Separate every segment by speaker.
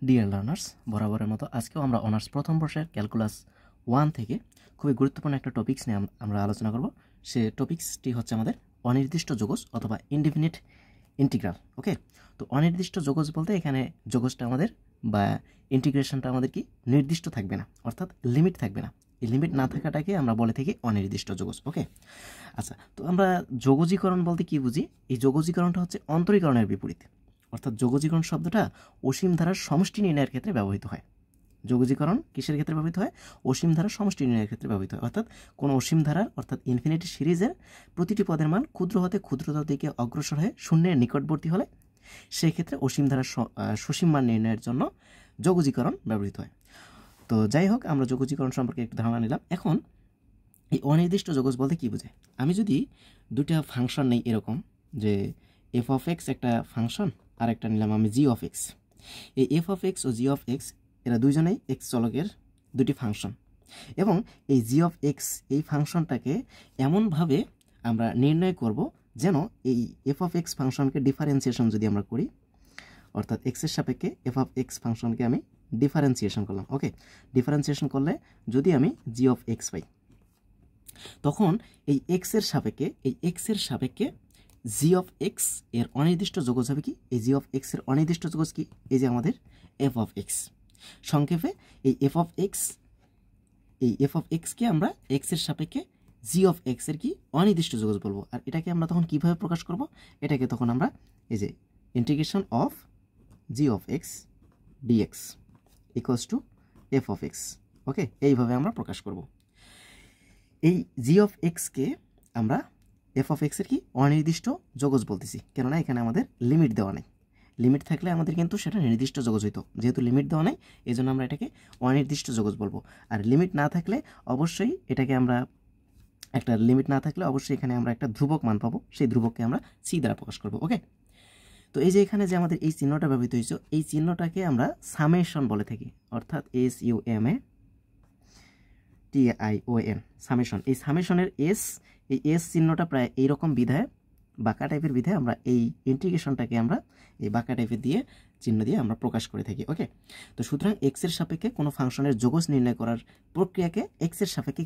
Speaker 1: Dear learners, বরাবরের মতো আজকেও আমরা অনার্স প্রথম বর্ষের ক্যালকুলাস 1 থেকে খুবই গুরুত্বপূর্ণ একটা টপিকস নিয়ে আমরা আলোচনা করব। সে টপিক্সটি হচ্ছে আমাদের অনির্দিষ্ট যোগজ অথবা ইনডিফিনিট ইন্টিগ্রাল। ওকে, তো অনির্দিষ্ট যোগজ বলতে এখানে যোগজটা আমাদের বা ইন্টিগ্রেশনটা আমাদের কি নির্দিষ্ট থাকবে না, অর্থাৎ লিমিট থাকবে না। এই লিমিট না থাকাটাকে আমরা বলে থাকি অনির্দিষ্ট যোগজ। ওকে, আচ্ছা, তো আমরা যোগজীকরণ বলতে কি বুঝি? এই যোগজীকরণটা হচ্ছে অন্তরীকরণের বিপরীত, অর্থাৎ যোগজীকরণ শব্দটা অসীম ধারার সমষ্টি নির্ণয়ের ক্ষেত্রে ব্যবহৃত হয়। যোগজীকরণ কিসের ক্ষেত্রে ব্যবহৃত হয়? অসীম ধারার সমষ্টি নির্ণয়ের ক্ষেত্রে ব্যবহৃত হয়। অর্থাৎ কোনো অসীম ধারার অর্থাৎ ইনফিনিটি সিরিজের প্রতিটি পদের মান ক্ষুদ্র হতে ক্ষুদ্রতার দিকে অগ্রসর হয়ে শূন্যের নিকটবর্তী হলে সেই ক্ষেত্রে অসীম ধারার সসীম মান নির্ণয়ের জন্য যোগজীকরণ ব্যবহৃত হয়। তো যাই হোক, আমরা যোগজীকরণ সম্পর্কে একটু ধারণা নিলাম। এখন এই অনির্দিষ্ট যোগজ বলতে কি বোঝায়? আমি যদি দুটা ফাংশন নেই, এরকম যে এফ অফ এক্স একটা ফাংশন আর একটা নিলাম আমি জি অফ এক্স। এই এফ অফ এক্স ও জি অফ এক্স এরা দুইজনেই এক্স চলকের দুটি ফাংশন, এবং এই জি অফ এক্স এই ফাংশনটাকে এমনভাবে আমরা নির্ণয় করব যেন এই এফ অফ এক্স ফাংশনকে ডিফারেন্সিয়েশন যদি আমরা করি, অর্থাৎ এক্সের সাপেক্ষে এফ অফ এক্স ফাংশনকে আমি ডিফারেন্সিয়েশন করলাম। ওকে, ডিফারেন্সিয়েশন করলে যদি আমি জি অফ এক্স পাই, তখন এই এক্সের সাপেক্ষে জি অফ এক্স এর অনির্দিষ্ট যোগজ হবে কি? এই জি অফ এক্স এর অনির্দিষ্ট যোগজ কি? এই যে আমাদের এফ অফ এক্স। সংক্ষেপে এই এফ অফ এক্সকে আমরা এক্সের সাপেক্ষে জি অফ এক্স এর কি অনির্দিষ্ট যোগজ বলবো। আর এটাকে আমরা তখন কিভাবে প্রকাশ করব? এটাকে তখন আমরা এই যে integration of G of X D X equals to F of X. Okay, এইভাবে আমরা প্রকাশ করব। এই জি অফ এক্সকে আমরা এফ অফ এক্সের কি অনির্দিষ্ট যোগজ বলতেছি, কেননা এখানে আমাদের লিমিট দেওয়া নেই। লিমিট থাকলে আমাদের কিন্তু সেটা নির্দিষ্ট যোগজ হইতো, যেহেতু লিমিট দেওয়া নেই এই জন্য আমরা এটাকে অনির্দিষ্ট যোগজ বলবো। আর লিমিট না থাকলে অবশ্যই এটাকে আমরা একটা লিমিট না থাকলে অবশ্যই এখানে আমরা একটা ধ্রুবক মান পাবো, সেই ধ্রুবককে আমরা সি দ্বারা প্রকাশ করবো। ওকে, তো এই যে এখানে যে আমাদের এই চিহ্নটা ব্যবহৃত হয়েছে, এই চিহ্নটাকে আমরা সামেশন বলে থাকি, অর্থাৎ SUMATION সামেশন। এই সামেশনের এই এস চিহ্নটা প্রায় এইরকম বিধায় বাঁকা টাইপের বিধায় আমরা এই ইন্টিগ্রেশনটাকে আমরা এই বাঁকা টাইপের দিয়ে চিহ্ন দিয়ে আমরা প্রকাশ করে থাকি। ওকে, তো সুতরাং এক্সের সাপেক্ষে কোনো ফাংশনের যোগজ নির্ণয় করার প্রক্রিয়াকে এক্সের সাপেক্ষে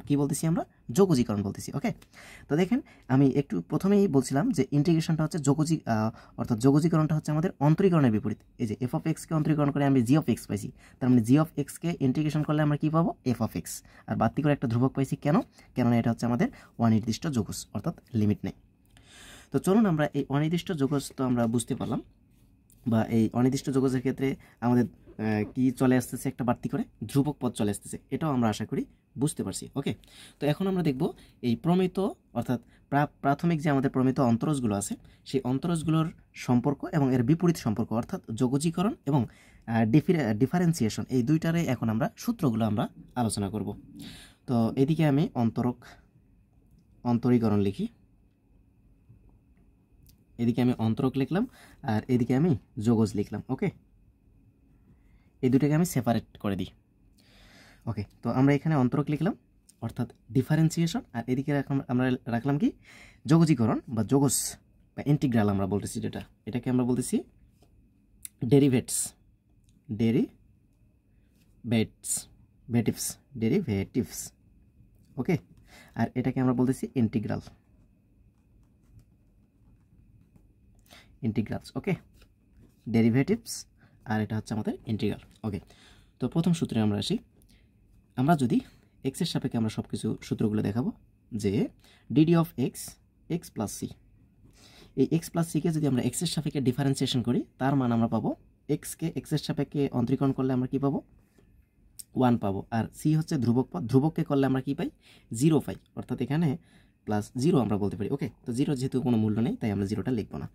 Speaker 1: কি বলতেছি আমরা? যোগজীকরণ বলতেছি। ওকে, তো দেখেন, আমি একটু প্রথমেই বলছিলাম যে ইন্টিগ্রেশনটা হচ্ছে অর্থাৎ যোগজীকরণটা হচ্ছে আমাদের অন্তরীকরণের বিপরীত। এই যে এফ অফ এক্সকে অন্তরীকরণ করে আমি জি অফ এক্স পাইছি, তার মানে জি অফ এক্সকে ইন্টিগ্রেশন করলে আমরা কি পাবো? F of x. আর বাড়তি করে একটা ধ্রুবক পাইছি, কেননা এটা হচ্ছে আমাদের অনির্দিষ্ট যোগজ, অর্থাৎ লিমিট নেই। তো চলুন আমরা এই অনির্দিষ্ট যোগজ তো আমরা বুঝতে পারলাম, বা এই অনির্দিষ্ট যোগজের ক্ষেত্রে আমাদের কি চলে আসতেছে? একটা বাড়তি করে ধ্রুবক পদ চলে আসতেছে, এটাও আমরা আশা করি বুঝতে পারছি। ওকে, তো এখন আমরা দেখব এই প্রমিত অর্থাৎ প্রাথমিক যে আমাদের প্রমিত অন্তরজগুলো আছে, সেই অন্তরজগুলোর সম্পর্ক এবং এর বিপরীত সম্পর্ক, অর্থাৎ যোগজীকরণ এবং ডিফারেন্সিয়েশন, এই দুইটারে এখন আমরা সূত্রগুলো আমরা আলোচনা করব। তো এদিকে আমি অন্তরীকরণ লিখি, এদিকে আমি অন্তরক লিখলাম, আর এদিকে আমি যোগজ লিখলাম। ওকে, এই দুটাকে আমি সেপারেট করে দিই। ওকে, তো আমরা এখানে অন্তরক লিখলাম অর্থাৎ ডিফারেন্সিয়েশন, আর এদিকে আমরা রাখলাম কি? যোগজীকরণ বা যোগজ বা ইন্টিগ্রাল আমরা বলতেছি, যেটা এটাকে আমরা বলতেছি ডেরিভেটিভস। ওকে, আর এটাকে আমরা বলতেছি ইন্টিগ্রালস। ওকে, ডেরিভেটিভস, আর এটা হচ্ছে আমাদের ইন্টিগ্রাল। ওকে, তো প্রথম সূত্রে আমরা আসি। আমরা যদি এক্সের সাপেক্ষে আমরা সব কিছু সূত্রগুলো দেখাবো, যে DD of X plus C, এই এক্স প্লাস সিকে যদি আমরা এক্সের সাপেক্ষে ডিফারেন্সিয়েশন করি, তার মান আমরা পাবো এক্সকে এক্সের সাপেক্ষে অন্তরীকরণ করলে আমরা কি পাবো? 1 পাবো। আর সি হচ্ছে ধ্রুবক পদ, ধ্রুবককে করলে আমরা কি পাই? 0 পাই, অর্থাৎ এখানে প্লাস 0 আমরা বলতে পারি। ওকে, তো 0 যেহেতু কোনো মূল্য নেই তাই আমরা 0টা লিখবো না।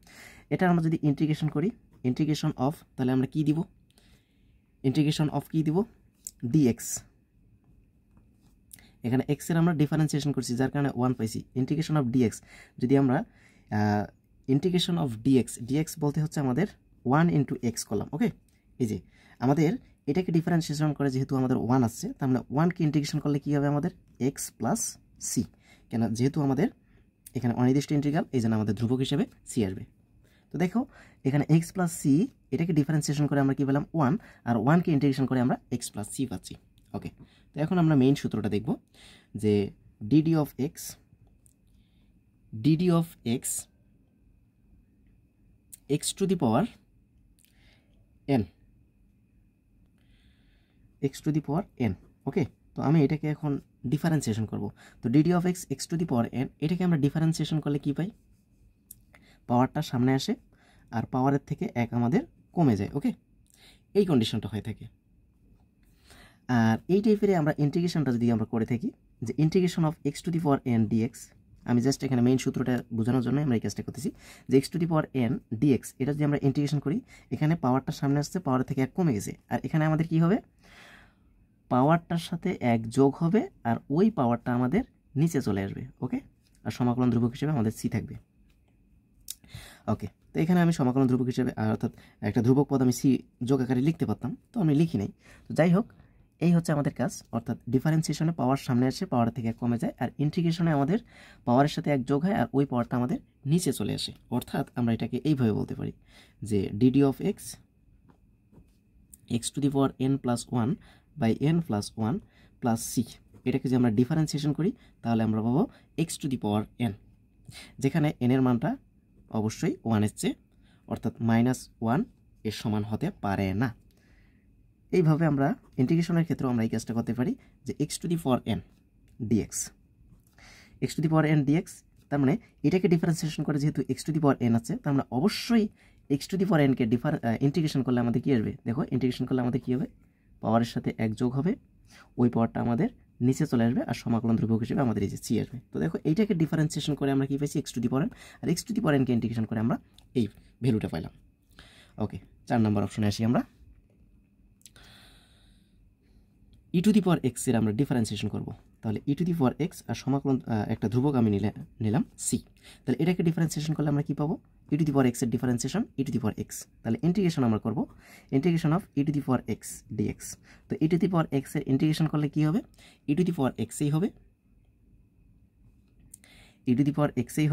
Speaker 1: এটা আমরা যদি ইন্টিগ্রেশন করি, ইন্টিগ্রেশন অফ, তাহলে আমরা কি দিব? ইন্টিগ্রেশন অফ কি দিব? ডিএক্স। এখানে এক্স এর আমরা ডিফারেন্সিয়েশন করছি, যার কারণে 1 পাইছি। ইন্টিগ্রেশন অফ ডিএক্স, যদি আমরা ইন্টিগ্রেশন অফ ডিএক্স বলতে হচ্ছে আমাদের 1 ইন্টু এক্স করলাম। ওকে, এই যে আমাদের এটাকে ডিফারেন্সিয়েশন করে যেহেতু আমাদের 1 আসছে, তার মানে 1কে ইন্টিগ্রেশন করলে কী হবে? আমাদের এক্স প্লাস সি, কেন যেহেতু আমাদের এখানে অনির্দিষ্ট ইন্টিগ্রাল, এই জন্য আমাদের ধ্রুবক হিসেবে সি আসবে। তো দেখো এখানে এক্স প্লাস সি এটাকে ডিফারেন্সিয়েশন করে আমরা কি পেলাম 1, আর 1কে ইন্টিগ্রেশন করে আমরা এক্স প্লাস সি পাচ্ছি। ওকে, তো এখন আমরা মেইন সূত্রটা দেখব যে DD of X X to the power N, okay. তো আমি এটাকে এখন ডিফারেন্সিয়েশন করব। তো D D of X to the power N এটাকে আমরা ডিফারেন্সিয়েশন করলে কি পাই, পাওয়ারটা সামনে আসে আর পাওয়ারের থেকে এক আমাদের কমে যায়। ওকে, এই কন্ডিশনটা হয়ে থাকে। আর এই টাইপের আমরা ইন্টিগ্রেশনটা যদি আমরা করে থাকি যে integration of X to the power N DX, আমি জাস্ট এখানে মেইন সূত্রটা বোঝানোর জন্য আমরা এই কাজটা করতেছি যে X to the power N DX এটা যদি আমরা ইন্টিগ্রেশন করি, এখানে পাওয়ারটা সামনে আসছে, পাওয়ার থেকে এক কমে গেছে, আর এখানে আমাদের কি হবে, পাওয়ারটার সাথে এক যোগ হবে আর ওই পাওয়ারটা আমাদের নিচে চলে আসবে। ওকে, আর সমাকলন ধ্রুবক হিসেবে আমাদের সি থাকবে। ওকে, তো এখানে আমি সমাকলন ধ্রুবক হিসেবে অর্থাৎ একটা ধ্রুবক পদ আমি সি যোগ আকারে লিখতে পারতাম, তো আমি লিখি নাই। তো যাই হোক, এই হচ্ছে আমাদের কাজ, অর্থাৎ ডিফারেন্সিয়েশনে পাওয়ার সামনে আসে, পাওয়ার থেকে এক কমে যায়, আর ইন্টিগ্রেশনে আমাদের পাওয়ারের সাথে এক যোগ হয় আর ওই পাওয়ারটা আমাদের নিচে চলে আসে। অর্থাৎ আমরা এটাকে এইভাবে বলতে পারি যে DD of X to the power N plus 1 by N plus 1 plus C, এটাকে যদি আমরা ডিফারেন্সিয়েশন করি তাহলে আমরা পাবো X to the power N, যেখানে এন এর মানটা অবশ্যই 1-এর চেয়ে, অর্থাৎ -1 এর সমান হতে পারে না। এইভাবে আমরা ইন্টিগ্রেশনের ক্ষেত্রে আমরা এই কাজটা করতে পারি যে X to the power N DX, তার মানে এটাকে ডিফারেন্সিয়েশন করে যেহেতু X to the power N আছে, তার মানে অবশ্যই এক্স টু দি পাওয়ার এনকে ইন্টিগ্রেশন করলে আমাদের কী আসবে, দেখো ইন্টিগ্রেশন করলে আমাদের কী হবে, পাওয়ারের সাথে এক যোগ হবে, ওই পাওয়ারটা আমাদের নিচে চলে আসবে আর সমাকলন ধ্রুবক হিসেবে আমাদের এই যে সি আসবে। তো দেখো এইটাকে ডিফারেন্সিয়েশন করে আমরা কি পাইছি, X to the power N, আর এক্স টু দি পাওয়ার এনকে ইন্টিগ্রেশন করে আমরা এই ভ্যালুটা পাইলাম। ওকে, 4 নম্বর অপশনে আসি আমরা। ই টু দি পাওয়ার এক্স এর আমরা ডিফারেন্সিয়েশন করব, তাহলে e to the power x আর সমাকলন একটা ধ্রুবক আমি নিলাম সি, তাহলে এটাকে ডিফারেন্সিয়েশন করলে আমরা কি পাবো, ই টু দি পাওয়ার এক্স এর differentiation E to the power X, তাহলে ইন্টিগ্রেশন আমরা করব integration of E to the power X DX. তো E to the power X এর ইন্টিগ্রেশন করলে কি হবে, ই টু দি পাওয়ার এক্সই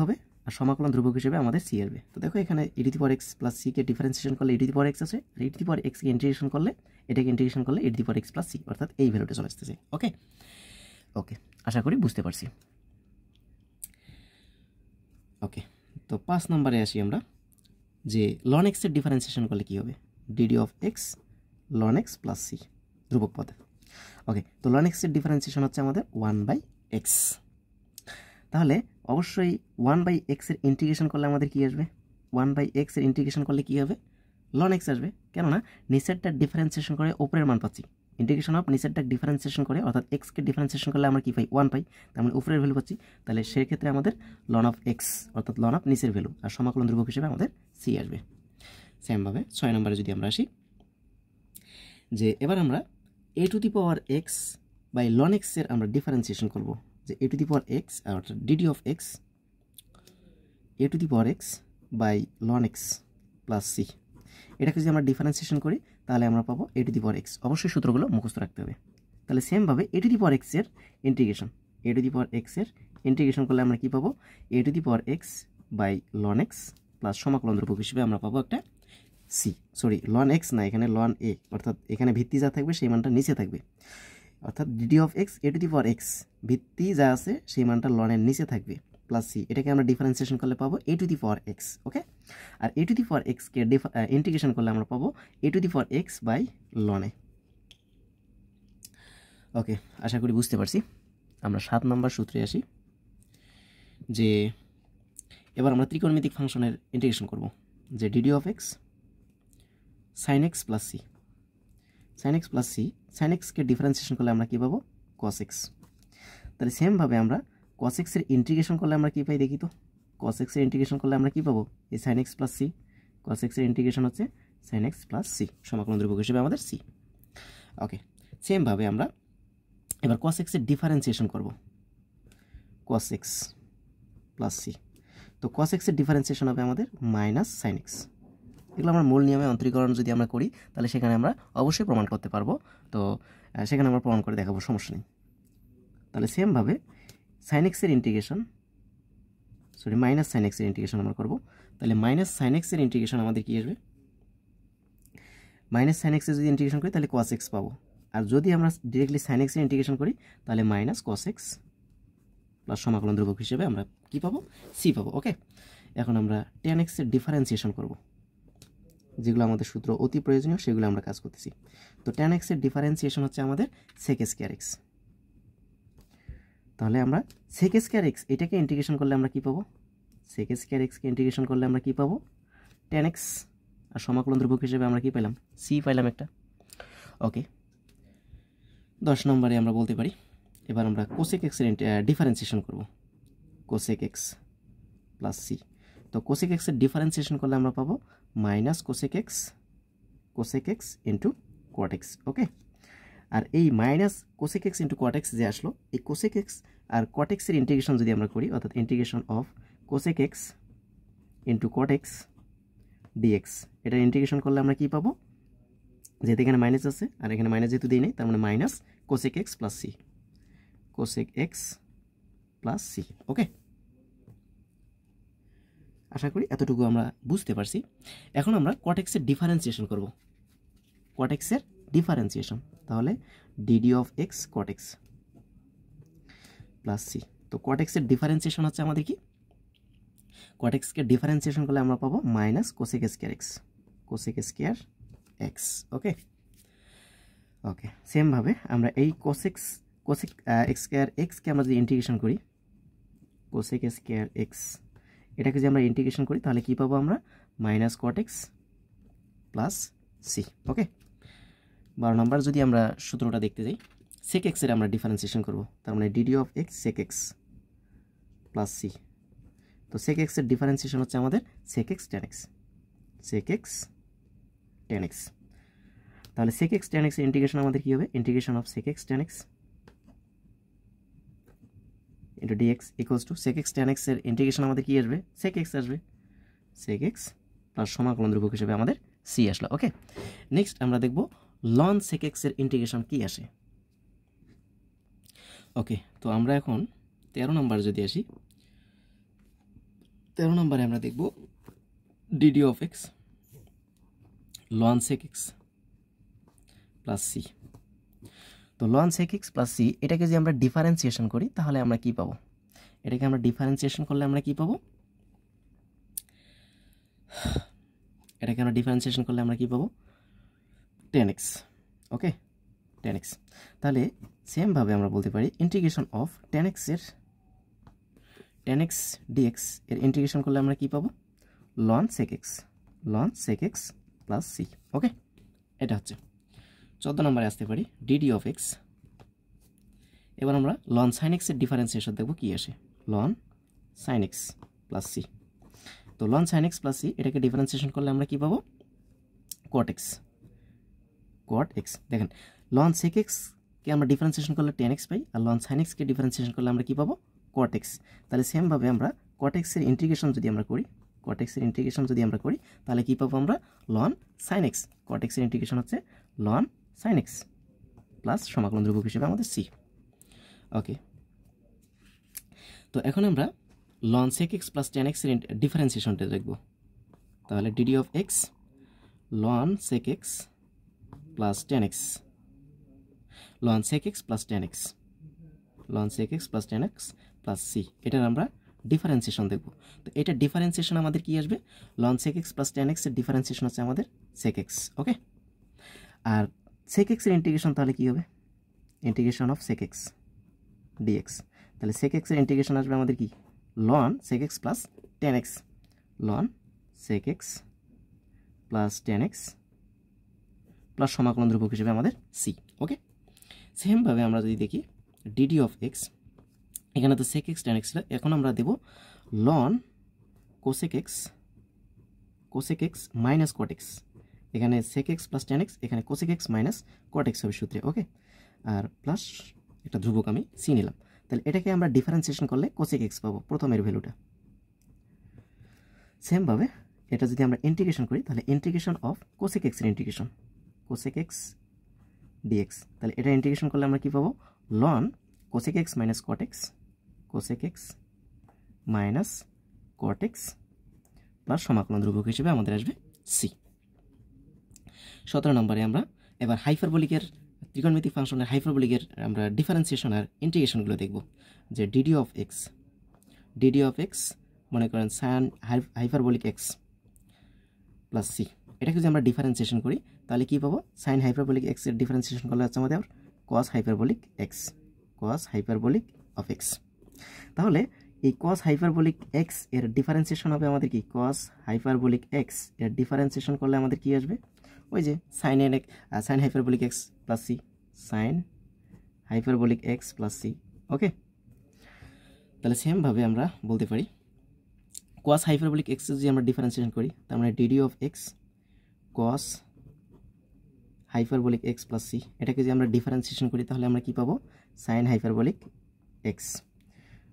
Speaker 1: হবে, আর সমাকলন ধ্রুবক হিসেবে আমাদের সি আসবে। তো দেখো এখানে E to the power X plus C কে ডিফারেন্সিয়েশন করলে E to the power X আছে, আর E to the power X কে ইন্টিগ্রেশন করলে এটাকে ইন্টিগ্রেশন করলে E to the power X plus C, অর্থাৎ এই ভ্যালুটা চলে আসতেছে। ওকে, আশা করি বুঝতে পারছি। ওকে, তো 5 নম্বরে আসি আমরা যে লন এক্স এর ডিফারেন্সিয়েশন করলে কি হবে, DD of x ln X plus C ধ্রুবক পদে। ওকে, তো লন এক্স এর ডিফারেন্সিয়েশন হচ্ছে আমাদের 1/x, তাহলে অবশ্যই 1/x এর ইন্টিগ্রেশন করলে আমাদের কি আসবে, 1/x এর ইন্টিগ্রেশন করলে কি হবে, লন এক্স আসবে, কেননা নিচেরটা ডিফারেন্সিয়েশন করে উপরের মান পাচ্ছি, ইন্টিগ্রেশন অফ নিচেরটা ডিফারেন্সিয়েশন করে, অর্থাৎ এক্সকে ডিফারেন্সিয়েশন করলে আমরা কি পাই, 1 পাই, তার মানে উপরের ভ্যালু পাচ্ছি, তাহলে সেক্ষেত্রে আমাদের লন অফ এক্স অর্থাৎ লন অফ নিচের ভ্যালু আর সমাকলন ধ্রুবক হিসেবে আমাদের সি আসবে। সেমভাবে 6 নম্বরে যদি আমরা আসি যে এবার আমরা A to the power X by ln X এর আমরা ডিফারেন্সিয়েশন করব, যে A to the power X অর্থাৎ DD of X A to the power X by ln X plus C, এটাকে যদি আমরা ডিফারেন্সিয়েশন করি তাহলে আমরা পাবো A to the power x, অবশ্যই সূত্রগুলো মুখস্থ রাখতে হবে। তাহলে সেমভাবে A to the power X এর ইন্টিগ্রেশন করলে আমরা কি পাবো, A to the power X by ln X plus সমাকলন ধ্রুবক হিসেবে আমরা পাবো একটা সি, লন এক্স না, এখানে লন এ, অর্থাৎ এখানে ভিত্তি যা থাকবে সেই মানটা নিচে থাকবে, অর্থাৎ DD of X A to the power x ভিত্তি যা আছে সেই মানটা লনের নিচে থাকবে প্লাস সি, এটাকে আমরা ডিফারেন্সিয়েশন করলে পাবো A to the power X. Okay, আর এ টু দি পাওয়ার এক্সকে ইন্টিগ্রেশন করলে আমরা পাবো A to the power X by ln A. Okay, আশা করি বুঝতে পারছি। আমরা 7 নম্বর সূত্রে আসি যে এবার আমরা ত্রিকোণমিতিক ফাংশনের ইন্টিগ্রেশন করব, যে DD of x sine x plus c, sine এক্সকে ডিফারেন্সিয়েশন করলে আমরা কী পাবো, কস এক্স। তাহলে সেমভাবে আমরা কস এক্সের ইন্টিগ্রেশন করলে আমরা কী পাই দেখি তো, কস এক্সের ইন্টিগ্রেশন করলে আমরা কী পাবো, এই সাইন এক্স প্লাস সি, কস এক্সের ইন্টিগ্রেশন হচ্ছে সাইন এক্স প্লাস সি, সমাকলন ধ্রুবক হিসেবে আমাদের সি। ওকে, সেমভাবে আমরা এবার কস এক্সের ডিফারেন্সিয়েশন করব, কস এক্স প্লাস সি, তো কস এক্সের ডিফারেন্সিয়েশন হবে আমাদের মাইনাস সাইন এক্স। এগুলো আমরা মূল নিয়মে অন্তরীকরণ যদি আমরা করি তাহলে সেখানে আমরা অবশ্যই প্রমাণ করতে পারবো, তো সেখানে আমরা প্রমাণ করে দেখাবো, সমস্যা নেই। তাহলে সেমভাবে সাইন এক্সের ইন্টিগ্রেশন মাইনাস সাইন এক্সের ইন্টিগ্রেশন আমরা করব, তাহলে মাইনাস সাইন এক্সের ইন্টিগ্রেশন আমাদের কি আসবে, মাইনাস সাইন এক্সের যদি ইন্টিগ্রেশন করি তাহলে কস এক্স পাবো, আর যদি আমরা ডিরেক্টলি সাইন এক্সের ইন্টিগ্রেশন করি তাহলে মাইনাস কস এক্স প্লাস সমাকলন ধ্রুবক হিসেবে আমরা কি পাবো, সি পাবো। ওকে, এখন আমরা টেন এক্সের ডিফারেন্সিয়েশন করব, যেগুলো আমাদের সূত্র অতি প্রয়োজনীয় সেগুলো আমরা কাজ করতেছি। তো টেন এক্সের ডিফারেন্সিয়েশন হচ্ছে আমাদের সেক স্কয়ার এক্স। তাহলে আমরা সেক স্কয়ার এক্স এটাকে ইন্টিগ্রেশন করলে আমরা কি পাবো, সেক স্কয়ার এক্সকে ইন্টিগ্রেশন করলে আমরা কি পাবো, টেন এক্স, আর সমাকলন ধ্রুবক হিসেবে আমরা কি পেলাম, সি পাইলাম একটা। ওকে, 10 নম্বরে আমরা বলতে পারি এবার আমরা কোসেক এক্সের ডিফারেন্সিয়েশন করব, কোসেক এক্স প্লাস সি। তো কোসেক এক্সের ডিফারেন্সিয়েশন করলে আমরা পাবো minus cosec x into cot x. Okay, আর এই minus cosec x into cot x যে আসলো, এই কোসেক এক্স আর কোয়াট এক্সের ইন্টিগ্রেশন যদি আমরা করি, অর্থাৎ integration of cosec x into cot X DX, এটার ইন্টিগ্রেশন করলে আমরা কি পাবো, যেহেতু এখানে মাইনাস আছে আর এখানে মাইনাস যেহেতু দিই নেই, তার মানে minus cosec x plus c, cosec x plus C. Okay, আশা করি এতটুকু আমরা বুঝতে পারছি। এখন আমরা কোয়াট এক্সের ডিফারেন্সিয়েশন করব, কোয়াট এক্সের ডিফারেন্সিয়েশন, তাহলে DD of X cot x plus C. তো কোয়াট এক্সের ডিফারেন্সিয়েশন হচ্ছে আমাদের কি, কোয়াট এক্সকে ডিফারেন্সিয়েশন করলে আমরা পাবো minus cosec square x, cosec square x. Okay, okay, সেমভাবে আমরা এই কোসেক স্কয়ার এক্সকে আমরা যদি ইন্টিগ্রেশন করি, কোসেক স্কয়ার এক্স এটাকে যদি আমরা ইন্টিগ্রেশন করি তাহলে কি পাবো আমরা, minus cot x plus C. Okay, 12 number যদি আমরা সূত্রটা দেখতে যাই, সেক এক্সের আমরা ডিফারেন্সিয়েশন করব, তার মানে DD of X sec x plus C. তো সেক এক্সের ডিফারেন্সিয়েশন হচ্ছে আমাদের sec X tan X, sec X tan x. তাহলে সেক এক্স টেন এক্সের ইন্টিগ্রেশন আমাদের কি হবে, integration of sec X tan X into DX equals to sec X tan এক্সের ইন্টিগ্রেশন আমাদের কি আসবে, সেক এক্স আসবে, সেক এক্স প্লাস সমাকলন ধ্রুবক হিসেবে আমাদের সি আসলো। ওকে, নেক্সট আমরা দেখব লন সেক এক্সের ইন্টিগ্রেশন কি আসে। ওকে, তো আমরা এখন 13 নম্বর যদি আসি, 13 নম্বরে আমরা দেখব d d of x ln sec x plus C. তো ln sec x plus C এটাকে যদি আমরা ডিফারেন্সিয়েশন করি তাহলে আমরা কি পাবো, এটাকে আমরা ডিফারেন্সিয়েশন করলে আমরা কি পাবো, এটাকে আমরা ডিফারেন্সিয়েশন করলে আমরা কি পাবো, tan x. Okay, tan x. তাহলে সেমভাবে আমরা বলতে পারি integration of tan x dx এর ইন্টিগ্রেশন করলে আমরা কি পাবো, ln sec x plus C. Okay, এটা হচ্ছে 14 নম্বরে আসতে পারি ডিডি অফ এক্স। এবার আমরা লন সাইন এক্সের ডিফারেন্সিয়েশন দেখব কি আসে, ln sine x plus C. তো ln sine x plus C এটাকে ডিফারেন্সিয়েশন করলে আমরা কি পাবো, কোয়াট এক্স। দেখেন লন সেক এক্সকে আমরা ডিফারেন্সিয়েশন করলে টেন এক্স পাই, আর লন সাইন এক্সকে ডিফারেন্সিয়েশন করলে আমরা কি পাবো, কোয়াট এক্স। তাহলে সেমভাবে আমরা কোয়াট এক্সের ইন্টিগ্রেশন যদি আমরা করি, তাহলে কি পাবো আমরা, লন সাইন এক্স। কোয়াট এক্সের ইন্টিগ্রেশন হচ্ছে লন সাইন এক্স প্লাস সমাকলন ধ্রুবক হিসেবে আমাদের সি। ওকে, তো এখন আমরা ln sec x plus tan এক্সের ডিফারেন্সিয়েশনটা দেখব। তাহলে DD of x ln sec x plus tan X, ln sec x plus tan X plus C, এটার আমরা ডিফারেন্সিয়েশন দেখব। তো এটা ডিফারেন্সিয়েশন আমাদের কি আসবে, ln sec x plus tan এক্সের ডিফারেন্সিয়েশন হচ্ছে আমাদের সেক এক্স। ওকে, আর সেক এক্সের ইন্টিগ্রেশন তাহলে কি হবে, integration of sec X DX. তাহলে সেক এক্সের ইন্টিগ্রেশন আসবে আমাদের কি, ln sec x plus tan X, ln sec x plus tan X plus সমাকলন ধ্রুবক হিসেবে আমাদের সি। ওকে, সেমভাবে আমরা যদি দেখি ডিডি অফ এক্স, এখানে তো সেক এক্স টেন এক্স ছিল, এখন আমরা দেব ln cosec x minus cot x. এখানে sec x plus tan x, এখানে cosec x minus cot x হবে সূত্রে। ওকে, আর প্লাস একটা ধ্রুবক আমি সি নিলাম। তাহলে এটাকে আমরা ডিফারেন্সিয়েশন করলে কোসেক এক্স পাবো, প্রথমের ভ্যালুটা। সেমভাবে এটা যদি আমরা ইন্টিগ্রেশন করি তাহলে ইন্টিগ্রেশন অফ কোসেক এক্সের ইন্টিগ্রেশন, কোসেক এক্স ডিএক্স। তাহলে এটা ইন্টিগ্রেশন করলে আমরা কি পাবো, ln cosec x minus cot X, cosec x minus cot x plus সমাকলন ধ্রুবক হিসেবে আমাদের আসবে সি। 17 নম্বরে আমরা এবার হাইপারবোলিকের ত্রিকোণমিতিক ফাংশনের হাইপারবোলিকের আমরা ডিফারেন্সিয়েশন আর ইন্টিগ্রেশনগুলো দেখব। যে ডিডি অফ এক্স মনে করেন sine hyperbolic x plus C, এটাকে যদি আমরা ডিফারেন্সিয়েশন করি তাহলে কী পাবো? সাইন হাইপারবোলিক এক্সের ডিফারেন্সিয়েশন করলে হচ্ছে আমাদের কস হাইপারবোলিক অফ এক্স। তাহলে এই কস হাইপারবোলিক এক্স এর ডিফারেন্সিয়েশন হবে আমাদের কি? কস হাইপারবোলিক এক্স এর ডিফারেন্সিয়েশন করলে আমাদের কি আসবে? ওই যে sine hyperbolic x plus c, sine hyperbolic x plus C. Okay, তাহলে সেমভাবে আমরা বলতে পারি কস হাইপারবোলিক এক্স যদি আমরা ডিফারেন্সিয়েশন করি তার মানে DD of X cos hyperbolic x plus C, এটাকে যদি আমরা ডিফারেন্সিয়েশন করি তাহলে আমরা কি পাবো? Sine hyperbolic X.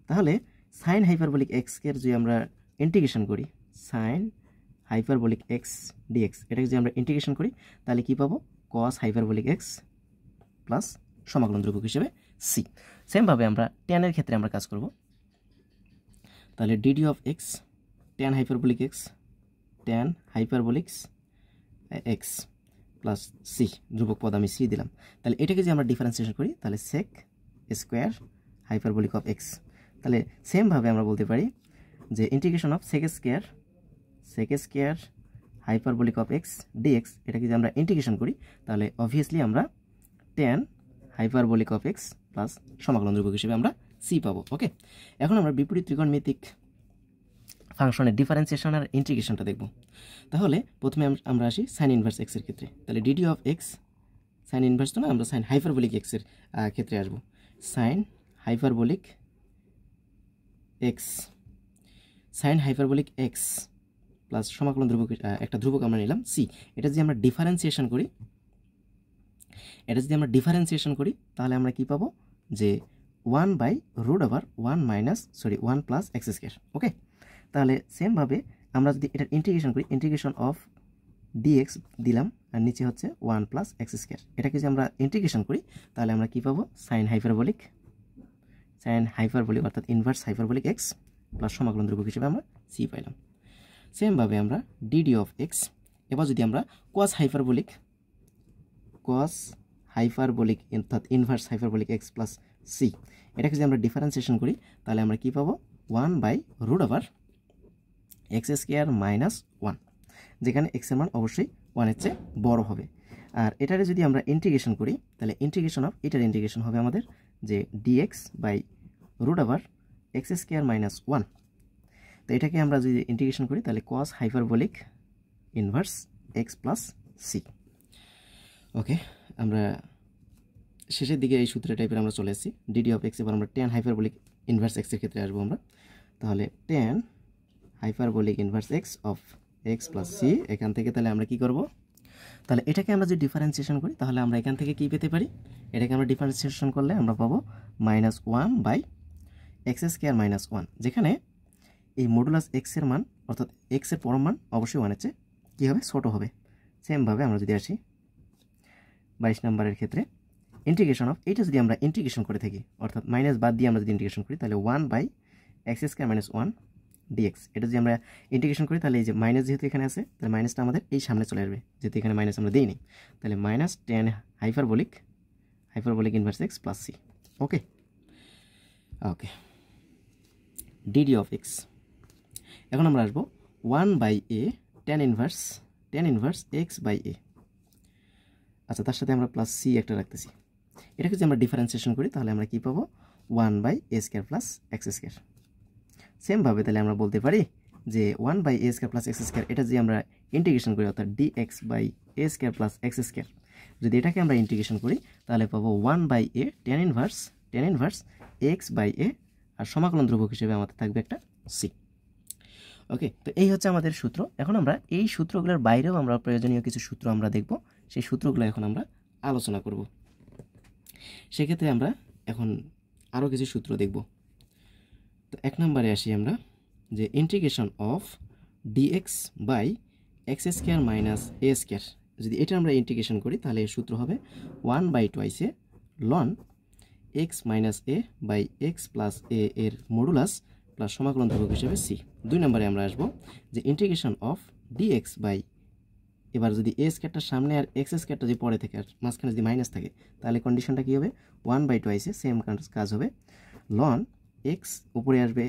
Speaker 1: তাহলে সাইন হাইপারবোলিক এক্সকে যদি আমরা ইন্টিগ্রেশন করি, সাইন হাইপারবোলিক এক্স ডিএক্স, এটাকে যদি আমরা ইন্টিগ্রেশন করি তাহলে কি পাবো? কস হাইপারবোলিক এক্স প্লাস সমাকলন ধ্রুবক হিসেবে সি। সেমভাবে আমরা ট্যানের ক্ষেত্রে আমরা কাজ করব। তাহলে DD of X tan hyperbolic x plus C, ধ্রুবক পদ আমি সি দিলাম। তাহলে এটাকে যদি আমরা ডিফারেন্সিয়েশন করি তাহলে sec square hyperbolic of x. তাহলে সেমভাবে আমরা বলতে পারি যে integration of sec square hyperbolic of X DX, এটাকে যদি আমরা ইন্টিগ্রেশন করি তাহলে অবভিয়াসলি আমরা tan hyperbolic of X plus সমাকলন ধ্রুবক হিসেবে আমরা সি পাবো। ওকে, এখন আমরা বিপরীত ত্রিকোণমিতিক ফাংশনের ডিফারেন্সিয়েশন আর ইন্টিগ্রেশনটা দেখব। তাহলে প্রথমে আমরা আসি সাইন ইনভার্স এক্সের ক্ষেত্রে। তাহলে DD of x sign inverse তো না, আমরা সাইন হাইপারবোলিক এক্সের ক্ষেত্রে আসবো। সাইন হাইপারবোলিক এক্স প্লাস সমাকলন ধ্রুবক, একটা ধ্রুবক আমরা নিলাম সি। এটা যদি আমরা ডিফারেন্সিয়েশন করি তাহলে আমরা কি পাবো? যে 1 প্লাস এক্স স্কোয়ার। ওকে, তাহলে সেমভাবে আমরা যদি এটার ইন্টিগ্রেশন করি, ইন্টিগ্রেশন অফ ডিএক্স দিলাম আর নিচে হচ্ছে 1 প্লাস এক্স স্কোয়ার, এটাকে যদি আমরা ইন্টিগ্রেশন করি তাহলে আমরা কি পাবো? সাইন হাইপারবোলিক অর্থাৎ ইনভার্স হাইপারবোলিক এক্স প্লাস সমাকলন ধ্রুবক হিসেবে আমরা সি পাইলাম। সেমভাবে আমরা ডিডি অফ এক্স, এবার যদি আমরা কস হাইপারবোলিক অর্থাৎ inverse hyperbolic x plus C, এটাকে যদি আমরা ডিফারেন্সিয়েশন করি তাহলে আমরা কি পাবো? 1/√ওভার এক্স স্কোয়ার মাইনাস 1, যেখানে এক্স এর মান অবশ্যই 1-এর চেয়ে বড় হবে। আর এটারে যদি আমরা ইন্টিগ্রেশন করি তাহলে এটার ইন্টিগ্রেশন হবে আমাদের যে dx/√ওভার এক্স স্কোয়ার মাইনাস 1। তো এটাকে আমরা যদি ইন্টিগ্রেশন করি তাহলে cos hyperbolic inverse x plus C. Okay, আমরা শেষের দিকে এই সূত্র টাইপের আমরা চলে আসছি। ডিডি অফ এক্স, এবার আমরা ট্যান হাইপারবোলিক ইনভার্স এক্সের ক্ষেত্রে আসবো আমরা। তাহলে tan hyperbolic inverse X of X plus C, এখান থেকে তাহলে আমরা কি করব? তাহলে এটাকে আমরা যদি ডিফারেন্সিয়েশন করি তাহলে আমরা এখান থেকে কি পেতে পারি? এটাকে আমরা ডিফারেন্সিয়েশন করলে আমরা পাবো -1/x স্কোয়ার মাইনাস 1, যেখানে এই মডুলাস এক্স এর মান অর্থাৎ এক্স এর পরম মান অবশ্যই 1-এর চেয়ে কী হবে? ছোটো হবে। সেমভাবে আমরা যদি আসি 22 নম্বরের ক্ষেত্রে, ইন্টিগ্রেশন অফ এইটা যদি আমরা ইন্টিগ্রেশন করে থাকি অর্থাৎ মাইনাস বাদ দিয়ে আমরা যদি ইন্টিগ্রেশন করি তাহলে 1/x স্কোয়ার মাইনাস 1 ডিএক্স, এটা যদি আমরা ইন্টিগ্রেশন করি তাহলে এই যে মাইনাস যেহেতু এখানে আছে তাহলে মাইনাসটা আমাদের এই সামনে চলে আসবে, যেহেতু এখানে মাইনাস আমরা দিইনি। তাহলে minus tan hyperbolic inverse x plus C. Okay, d d of x. এখন আমরা আসবো 1/a tan inverse x by a. আচ্ছা, তার সাথে আমরা প্লাস সি একটা রাখতেছি। এটাকে যদি আমরা ডিফারেন্সিয়েশন করি তাহলে আমরা কি পাবো? 1/a square plus x square. সেমভাবে তাহলে আমরা বলতে পারি যে 1/a square plus x square, এটা যদি আমরা ইন্টিগ্রেশন করি অর্থাৎ dx/a square plus x square, যদি এটাকে আমরা ইন্টিগ্রেশন করি তাহলে পাবো 1/a tan inverse x by a, আর সমাকলন ধ্রুবক হিসেবে আমাদের থাকবে একটা সি। ওকে, তো এই হচ্ছে আমাদের সূত্র। এখন আমরা এই সূত্রগুলোর বাইরেও আমরা প্রয়োজনীয় কিছু সূত্র আমরা দেখব, সেই সূত্রগুলো এখন আমরা আলোচনা করব। সেক্ষেত্রে আমরা এখন আরও কিছু সূত্র দেখব। তো 1 নম্বরে আসি আমরা, যে integration of dx by X square minus A square, যদি এটা আমরা ইন্টিগ্রেশন করি তাহলে এর সূত্র হবে 1/2 ln x minus a by x plus a এর মডুলাস প্লাস সমাকলন ধ্রুবক হিসেবে সি। 2 নম্বরে আমরা আসবো যে ইন্টিগ্রেশন অফ ডিএক্স বাই, এবার যদি এ স্কোয়ারটার সামনে আর এক্স স্কোয়ারটা যদি পরে থাকে আর মাঝখানে যদি মাইনাস থাকে তাহলে কন্ডিশনটা কী হবে, 1/2 আইসে সেম কাজ হবে, লন এক্স উপরে আসবে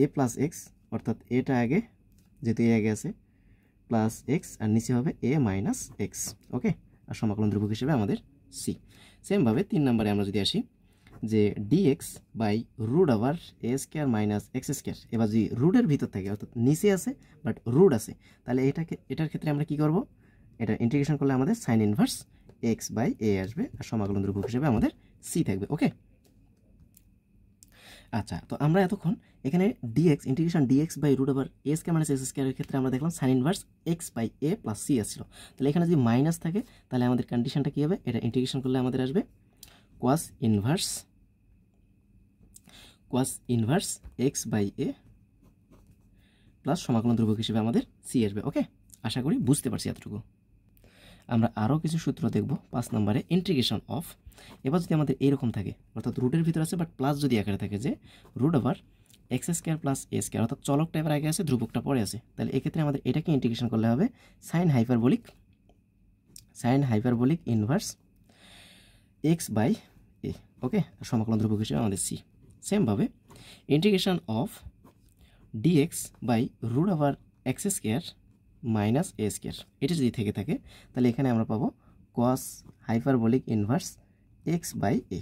Speaker 1: এ প্লাস এক্স, অর্থাৎ এটা আগে যেহেতু এ আগে আছে প্লাস এক্স আর নিচে হবে এ মাইনাস এক্স। ওকে, আর সমাকলন ধ্রুবক হিসেবে আমাদের সি। সেমভাবে 3 নম্বরে আমরা যদি আসি যে DX by root over A square minus x square, এবার যদি রুটের ভিতর থাকে অর্থাৎ নিচে আছে বাট রুট আছে তাহলে এটার ক্ষেত্রে আমরা কি করব, এটা ইন্টিগ্রেশন করলে আমাদের সাইন ইনভার্স এক্স বাই এ আসবে আর সমাকলন ধ্রুবক হিসেবে আমাদের সি থাকবে। ওকে, আচ্ছা, তো আমরা এতক্ষণ এখানে DX integration DX by root over A square minus X স্কোয়ারের ক্ষেত্রে আমরা দেখলাম sine inverse x by A plus C আসছিল। তাহলে এখানে যদি মাইনাস থাকে তাহলে আমাদের কন্ডিশনটা কী হবে, এটা ইন্টিগ্রেশন করলে আমাদের আসবে cos inverse x by A plus সমাকলন ধ্রুবক হিসেবে আমাদের সি আসবে। ওকে, আশা করি বুঝতে পারছি এতটুকু। আমরা আরও কিছু সূত্র দেখব 5 নম্বরে, ইন্টিগ্রেশন অফ, এবার যদি আমাদের এরকম থাকে অর্থাৎ রুটের ভিতরে আছে বাট প্লাস যদি আকারে থাকে যে root over x square plus এ স্কোয়ার, অর্থাৎ চলক টাইপের আগে আছে ধ্রুবকটা পরে আছে, তাহলে এক্ষেত্রে আমাদের এটাকে ইন্টিগ্রেশন করলে হবে sine hyperbolic inverse x by a. Okay, সমাকলন ধ্রুবক হিসেবে আমাদের সি। সেমভাবে integration of dx by root over x square minus A square, এটা যদি থেকে থাকে তাহলে এখানে আমরা পাবো cos hyperbolic inverse x by a,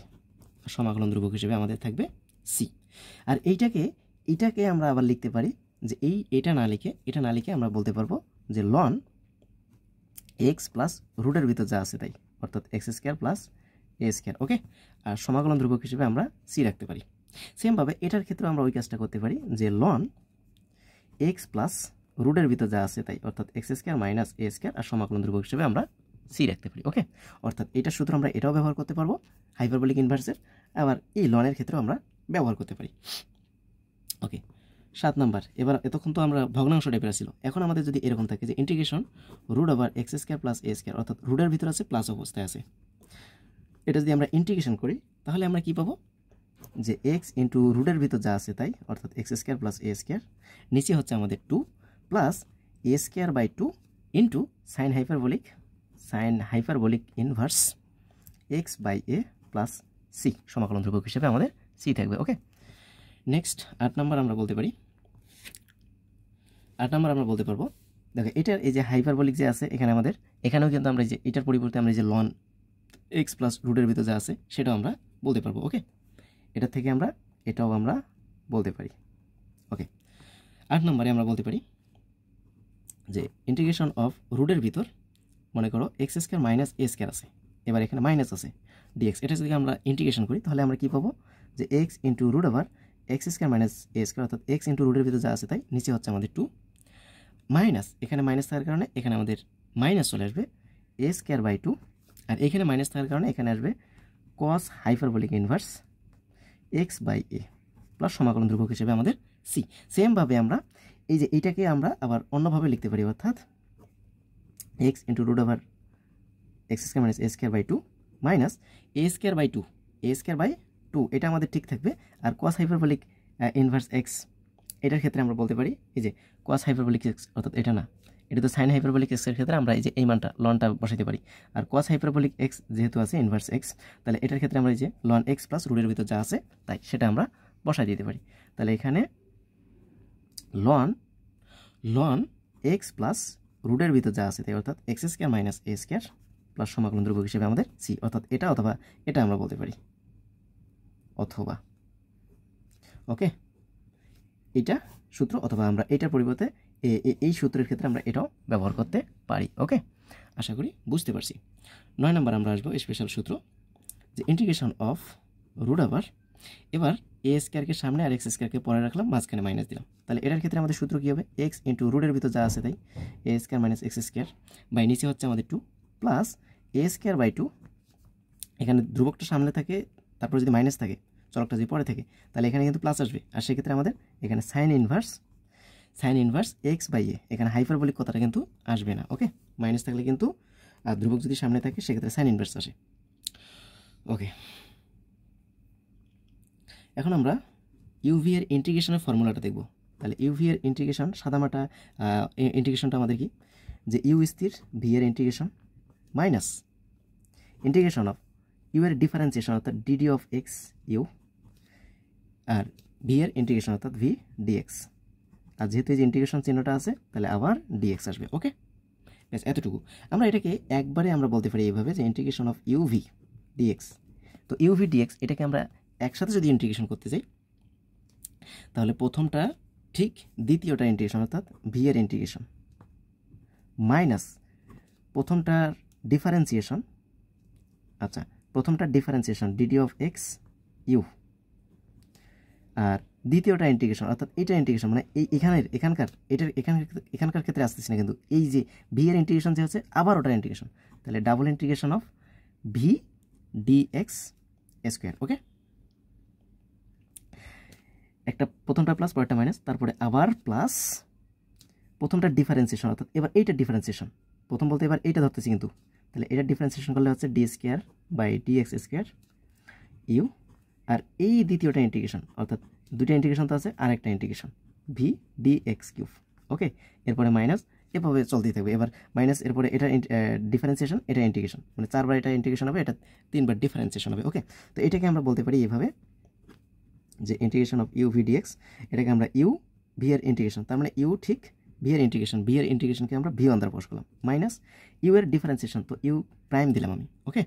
Speaker 1: সমাকলন ধ্রুবক হিসেবে আমাদের থাকবে সি। আর এইটাকে আমরা আবার লিখতে পারি যে এটা না লিখে আমরা বলতে পারবো যে লন এক্স প্লাস রুটের ভিতর যা আছে তাই, অর্থাৎ এক্স স্কোয়ার প্লাস এ স্কোয়ার। ওকে, আর সমাকলন ধ্রুবক হিসেবে আমরা সি রাখতে পারি। সেমভাবে এটার ক্ষেত্রে আমরা ওই কাজটা করতে পারি যে লন এক্স প্লাস রুটের ভিতর যা আছে তাই, অর্থাৎ এক্স স্কোয়ার মাইনাস এ স্কোয়ার আর সমাকলন ধ্রুবক হিসেবে আমরা সি রাখতে পারি। ওকে, অর্থাৎ এটার সূত্র আমরা এটাও ব্যবহার করতে পারবো হাইপারবোলিক ইনভার্সের, আবার এই লনের ক্ষেত্রেও আমরা ব্যবহার করতে পারি। ওকে, 7 নম্বর, এবার এতক্ষণ তো আমরা ভগ্নাংশ টাইপের ছিল, এখন আমাদের যদি এরকম থাকে যে integration root over x square plus এ স্কোয়ার, অর্থাৎ রুটের ভিতর আছে প্লাস অবস্থায় আছে, এটা যদি আমরা ইন্টিগ্রেশন করি তাহলে আমরা কি পাবো যে এক্স ইন্টু রুটের ভিতর যা আছে তাই, অর্থাৎ এক্স স্কোয়ার প্লাস এ স্কোয়ার, নিচে হচ্ছে আমাদের 2 plus A square by 2 into sine hyperbolic inverse x by A plus C, সমাকলন ধ্রুবক হিসেবে আমাদের সি থাকবে। ওকে, নেক্সট 8 নম্বর আমরা বলতে পারবো, দেখো এটার এই যে হাইপারবোলিক যে আছে এখানেও কিন্তু আমরা যে এটার পরিবর্তে আমরা যে লন এক্স প্লাস রুটের ভিতর যা আছে সেটাও আমরা বলতে পারবো। ওকে, এটার থেকে আমরা এটাও আমরা বলতে পারি। ওকে, 8 নম্বরে আমরা বলতে পারি যে ইন্টিগ্রেশন অফ রুটের ভিতর মনে করো এক্স স্কোয়ার মাইনাস এ স্কোয়ার আছে, এবার এখানে মাইনাস আছে ডিএক্স, এটা যদি আমরা ইন্টিগ্রেশন করি তাহলে আমরা কি পাবো যে x into root over x square minus এ স্কোয়ার, অর্থাৎ এক্স ইন্টু রুটের ভিতর যা আছে তাই, নিচে হচ্ছে আমাদের 2 মাইনাস, এখানে মাইনাস থাকার কারণে এখানে আমাদের মাইনাস চলে আসবে এ স্কোয়ার বাই 2, আর এখানে মাইনাস থাকার কারণে এখানে আসবে cos hyperbolic inverse x by A plus সমাকলন ধ্রুবক হিসেবে আমাদের সি। সেমভাবে আমরা এই যে এইটাকে আমরা আবার অন্যভাবে লিখতে পারি, অর্থাৎ x into root over x square minus A square by 2 minus A square by 2, এটা আমাদের ঠিক থাকবে। আর কস হাইপারবোলিক ইনভার্স এক্স, এটার ক্ষেত্রে আমরা বলতে পারি এই যে কস হাইপারবোলিক এক্স, অর্থাৎ এটা না, এটা তো সাইন হাইপারবোলিক এক্সের ক্ষেত্রে আমরা এই যে এই মানটা লনটা বসাইতে পারি, আর কস হাইপারবোলিক এক্স যেহেতু আছে ইনভার্স এক্স, তাহলে এটার ক্ষেত্রে আমরা এই যে লন এক্স প্লাস রুটের ভিতর যা আছে তাই সেটা আমরা বসাই দিতে পারি। তাহলে এখানে লন এক্স প্লাস রুটের ভিতর যা আছে তাই, অর্থাৎ এক্স স্কোয়ার মাইনাস এ স্কোয়ার প্লাস সমাকলন ধ্রুবক হিসেবে আমাদের সি, অর্থাৎ এটা অথবা এটা আমরা বলতে পারি, অথবা ওকে এটা সূত্র, অথবা আমরা এটার পরিবর্তে এই সূত্রের ক্ষেত্রে আমরা এটাও ব্যবহার করতে পারি। ওকে, আশা করি বুঝতে পারছি। 9 নম্বর আমরা আসবো স্পেশাল সূত্র যে ইন্টিগ্রেশন অফ রুট ওভার, এবার এ স্কোয়ারকে সামনে আর এক্স স্কোয়ারকে পরে রাখলাম, মাঝখানে মাইনাস দিলাম, তাহলে এটার ক্ষেত্রে আমাদের সূত্র কী হবে, এক্স ইন্টু রুটের ভিতর যা আছে তাই a square minus x square by নিচে হচ্ছে আমাদের 2 প্লাস এ স্কোয়ার বাই 2, এখানে ধ্রুবকটা সামনে থাকে তারপর যদি মাইনাস থাকে চলকটা যদি পরে থাকে তাহলে এখানে কিন্তু প্লাস আসবে, আর সেক্ষেত্রে আমাদের এখানে সাইন ইনভার্স এক্স বাই এ, এখানে হাইপারবোলিক কথাটা কিন্তু আসবে না। ওকে, মাইনাস থাকলে কিন্তু আর ধ্রুবক যদি সামনে থাকে সেক্ষেত্রে সাইন ইনভার্স আসে। ওকে, এখন আমরা ইউভি এর ইন্টিগ্রেশনের ফর্মুলাটা দেখব। তাহলে ইউভি এর ইন্টিগ্রেশন সাদামাটা ইন্টিগ্রেশনটা আমাদের কি, যে ইউ স্থির ভি এর integration minus integration of U এর ডিফারেন্সিয়েশন অর্থাৎ ডিডি অফ এক্স ইউ আর ভি এর ইন্টিগ্রেশন অর্থাৎ ভি ডিএক্স। আর যেহেতু এই যে ইন্টিগ্রেশন চিহ্নটা আছে তাহলে আবার ডিএক্স আসবে। ওকে, ব্যাস এতটুকু। আমরা এটাকে একবারে আমরা বলতে পারি এইভাবে যে ইন্টিগ্রেশন অফ ইউভি ডিএক্স। তো ইউভি ডিএক্স এটাকে আমরা একসাথে যদি ইন্টিগ্রেশন করতে চাই তাহলে প্রথমটা ঠিক দ্বিতীয়টা ইন্টিগ্রেশন অর্থাৎ ভি এর ইন্টিগ্রেশন মাইনাস প্রথমটার ডিফারেন্সিয়েশন, আচ্ছা প্রথমটার differentiation d d of X U আর দ্বিতীয়টা ইন্টিগ্রেশন অর্থাৎ এইটা ইন্টিগ্রেশন মানে এখানকার ক্ষেত্রে আসতেছি না, কিন্তু এই যে ভি এর ইন্টিগ্রেশন যে হচ্ছে আবার ওটার ইন্টিগ্রেশন, তাহলে double integration of v dx square. Okay, একটা প্রথমটা প্লাস পরেরটা মাইনাস, তারপরে আবার প্লাস প্রথমটা ডিফারেন্সিয়েশন অর্থাৎ এবার এইটা ডিফারেন্সিয়েশন, প্রথম বলতে এবার এইটা ধরতেছি কিন্তু, তাহলে এটা ডিফারেন্সিয়েশন করলে হচ্ছে D square by DX square U আর এই দ্বিতীয়টা ইন্টিগ্রেশন অর্থাৎ দুইটা ইন্টিগ্রেশন তো আছে আর একটা ইন্টিগ্রেশন ভি ডিএক্স কিউব। ওকে, এরপরে মাইনাস, এভাবে চলতেই থাকবে। এবার মাইনাস এরপরে এটা ডিফারেন্সিয়েশন, এটা ইন্টিগ্রেশন, মানে 4 বার এটা ইন্টিগ্রেশন হবে, এটা 3 বার ডিফারেন্সিয়েশন হবে। ওকে, তো এটাকে আমরা বলতে পারি এইভাবে যে integration of U V DX, এটাকে আমরা ইউ ভি এর ইন্টিগ্রেশন, তার মানে ইউ ঠিক ভি এর ইন্টিগ্রেশন, ভি এর ইন্টিগ্রেশনকে আমরা ভি ওয়ান দ্বারা প্রকাশ করলাম মাইনাস ইউ এর ডিফারেন্সিয়েশন, তো ইউ প্রাইম দিলাম আমি। ওকে,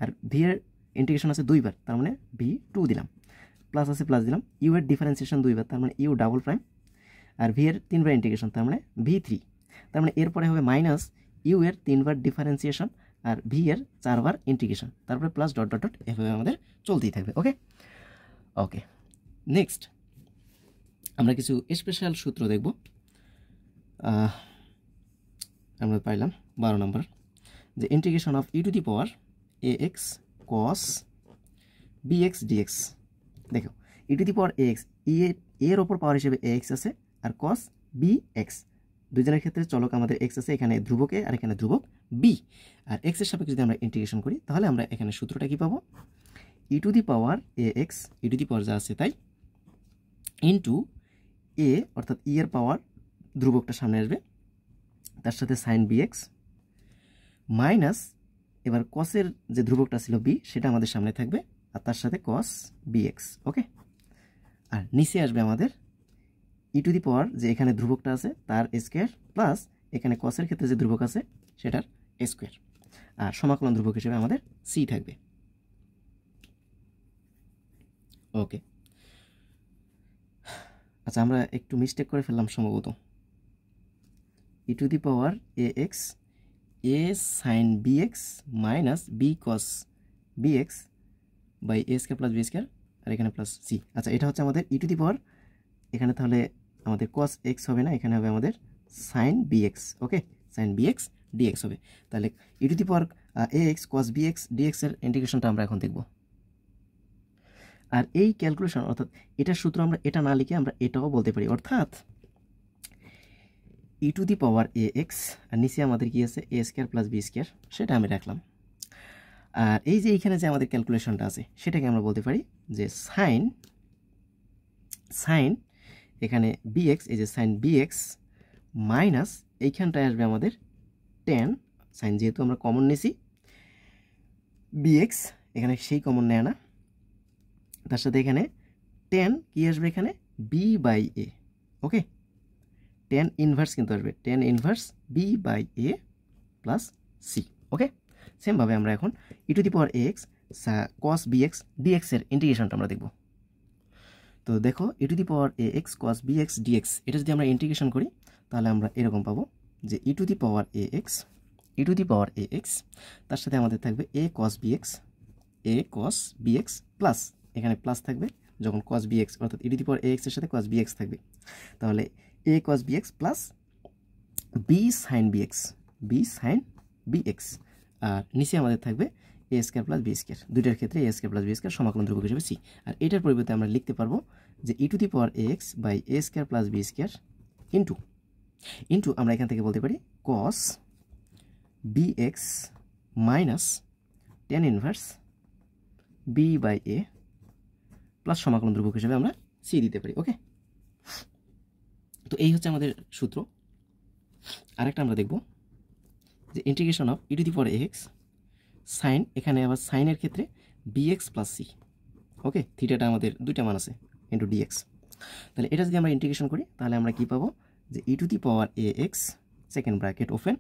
Speaker 1: আর ভি এর ইন্টিগ্রেশন আছে 2 বার, তার মানে ভি 2 দিলাম, প্লাস আছে প্লাস দিলাম, ইউ এর ডিফারেন্সিয়েশন 2 বার, তার মানে ইউ ডাবল প্রাইম, আর ভি এর 3 বার ইন্টিগ্রেশন, তার মানে ভি 3, তার মানে এরপরে হবে মাইনাস ইউ এর 3 বার ডিফারেন্সিয়েশন আর ভি এর 4 বার ইন্টিগ্রেশন, তারপরে প্লাস ডট ডট ডট, এভাবে আমাদের চলতেই থাকবে। ওকে ওকে, নেক্সট আমরা কিছু স্পেশাল সূত্র দেখব। আমরা পাইলাম 12 নম্বর, যে integration of E to the power A x cos B x DX. দেখো ই to the power A x, এর ওপর পাওয়ার হিসেবে এ এক্স আছে আর কস বি এক্স, দুজনের ক্ষেত্রে চলক আমাদের এক্স আছে, এখানে ধ্রুবক এ আর এখানে ধ্রুবক বি, আর এক্সের সাপেক্ষে যদি আমরা ইন্টিগ্রেশন করি তাহলে আমরা এখানে সূত্রটা কি পাবো, ই to the power A x, e to the power যা আছে তাই, ইন্টু এ অর্থাৎ ই এর পাওয়ার ধ্রুবকটা সামনে আসবে, তার সাথে সাইন বি এক্স মাইনাস এবার কসের যে ধ্রুবকটা ছিল বি সেটা আমাদের সামনে থাকবে আর তার সাথে কস বি এক্স। ওকে, আর নিচে আসবে আমাদের ই টু দি পাওয়ার যে এখানে ধ্রুবকটা আছে তার স্কোয়ার প্লাস এখানে কসের ক্ষেত্রে যে ধ্রুবক আছে সেটার স্কোয়ার, আর সমাকলন ধ্রুবক হিসেবে আমাদের সি থাকবে। ওকে, আচ্ছা আমরা একটু মিস্টেক করে ফেললাম সম্ভবত, e to the power A x a sine b x minus b cos B x by a square plus b square আর এখানে প্লাস সি। আচ্ছা এটা হচ্ছে আমাদের ই টু দি পাওয়ার, এখানে তাহলে আমাদের কস এক্স হবে না, এখানে হবে আমাদের sine b x. Okay, sine b x dx হবে, তাহলে e to the power A x cos B x dx এর ইন্টিগ্রেশনটা আমরা এখন দেখব। আর এই ক্যালকুলেশন অর্থাৎ এটার সূত্র আমরা এটা না লিখে আমরা এটাও বলতে পারি, অর্থাৎ ই to the power A x আর নিচে আমাদের কি আছে এ স্কোয়ার প্লাস বি স্কোয়ার, সেটা আমি রাখলাম। আর এই যে এইখানে যে আমাদের ক্যালকুলেশনটা আছে সেটাকে আমরা বলতে পারি যে সাইন এখানে বি এক্স, এই যে সাইন বি এক্স মাইনাস এইখানটায় আসবে আমাদের টেন, সাইন যেহেতু আমরা কমন নিছি বি এক্স এখানে সেই কমন নেয় না, তার সাথে এখানে টেন কি আসবে এখানে b by a. Okay, tan inverse কিন্তু আসবে, tan inverse b by A plus C. Okay, সেমভাবে আমরা এখন e to the power A x cos B x dx এর ইন্টিগ্রেশনটা আমরা দেখব। তো দেখো ই to the power A x cos B x dx, এটা যদি আমরা ইন্টিগ্রেশন করি তাহলে আমরা এরকম পাবো যে e to the power A x, e to the power A x, তার সাথে আমাদের থাকবে a cos B x plus এখানে প্লাস থাকবে যখন কস বি এক্স অর্থাৎ ই to the power A x এর সাথে কস বি এক্স থাকবে, তাহলে a cos B x plus b sine b x, আর নিচে আমাদের থাকবে a square plus b square, দুইটার ক্ষেত্রে a square plus b square সমাকলন ধ্রুবক হিসেবে সি। আর এটার পরিবর্তে আমরা লিখতে পারবো যে e to the power A x by a square plus b square into আমরা এখান থেকে বলতে পারি cos B x minus tan inverse b by A plus সমাকলন ধ্রুবক হিসেবে আমরা সি দিতে পারি। ওকে, তো এই হচ্ছে আমাদের সূত্র। আরেকটা আমরা দেখব যে integration of E to the power X sine, এখানে আবার সাইনের ক্ষেত্রে বিএক্স প্লাস সি। ওকে, থিটাটা আমাদের দুইটা মান আছে ইন্টু ডিএক্স। তাহলে এটা যদি আমরা ইন্টিগ্রেশন করি তাহলে আমরা কি পাবো, যে e to the power A x second bracket open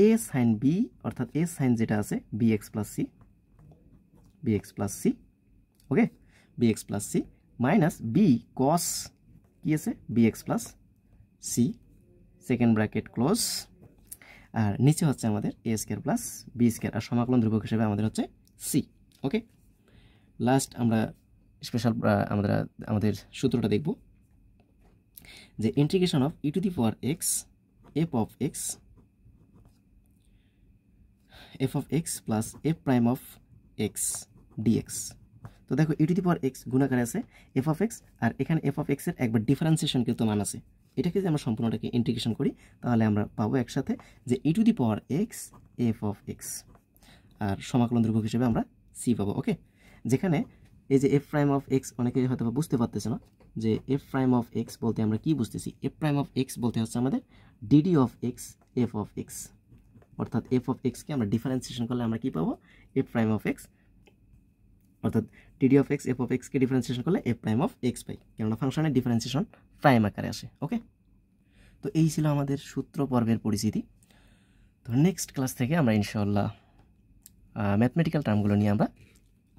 Speaker 1: a sine b, অর্থাৎ এ সাইন যেটা আছে b x plus c, b x plus C. Okay, b x plus c minus b cos কি আছে b x plus c second bracket close, আর নিচে হচ্ছে আমাদের a square plus b square, আর সমাকলন ধ্রুবক হিসেবে আমাদের হচ্ছে সি। ওকে, লাস্ট আমরা স্পেশাল আমাদের সূত্রটা দেখব যে integration of E to the power x F of X plus F prime of X DX. তো দেখো ই টু দি পাওয়ার এক্স গুণাকারে আছে এফ অফ এক্স, আর এখানে এফ অফ এক্সের একবার ডিফারেন্সিয়েশন কিন্তু মান আছে। এটাকে যদি আমরা সম্পূর্ণটাকে ইন্টিগ্রেশন করি তাহলে আমরা পাবো একসাথে যে e to the power x F of x, আর সমাকলন ধ্রুবক হিসেবে আমরা সি পাবো। ওকে, যেখানে এই যে এফ প্রাইম অফ এক্স অনেকে হয়তো বুঝতে পারতেছে না যে এফ প্রাইম অফ এক্স বলতে আমরা কি বুঝতেছি। এফ প্রাইম অফ এক্স বলতে হচ্ছে আমাদের d d of x F of x, অর্থাৎ এফ অফ এক্সকে আমরা ডিফারেন্সিয়েশন করলে আমরা কি পাবো, এফ প্রাইম অফ এক্স, অর্থাৎ DD of x F of এক্সকে ডিফারেন্সিয়েশন করলে এফ প্রাইম অফ এক্স পাই, কেননা ফাংশনের ডিফারেন্সিয়েশন প্রাইম আকারে আসে। ওকে, তো এই ছিল আমাদের সূত্র পর্বের পরিচিতি। তো নেক্সট ক্লাস থেকে আমরা ইনশাআল্লাহ ম্যাথমেটিক্যাল টার্মগুলো নিয়ে আমরা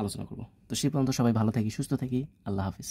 Speaker 1: আলোচনা করব। তো সেই পর্যন্ত সবাই ভালো থাকি, সুস্থ থাকি, আল্লাহ হাফিজ।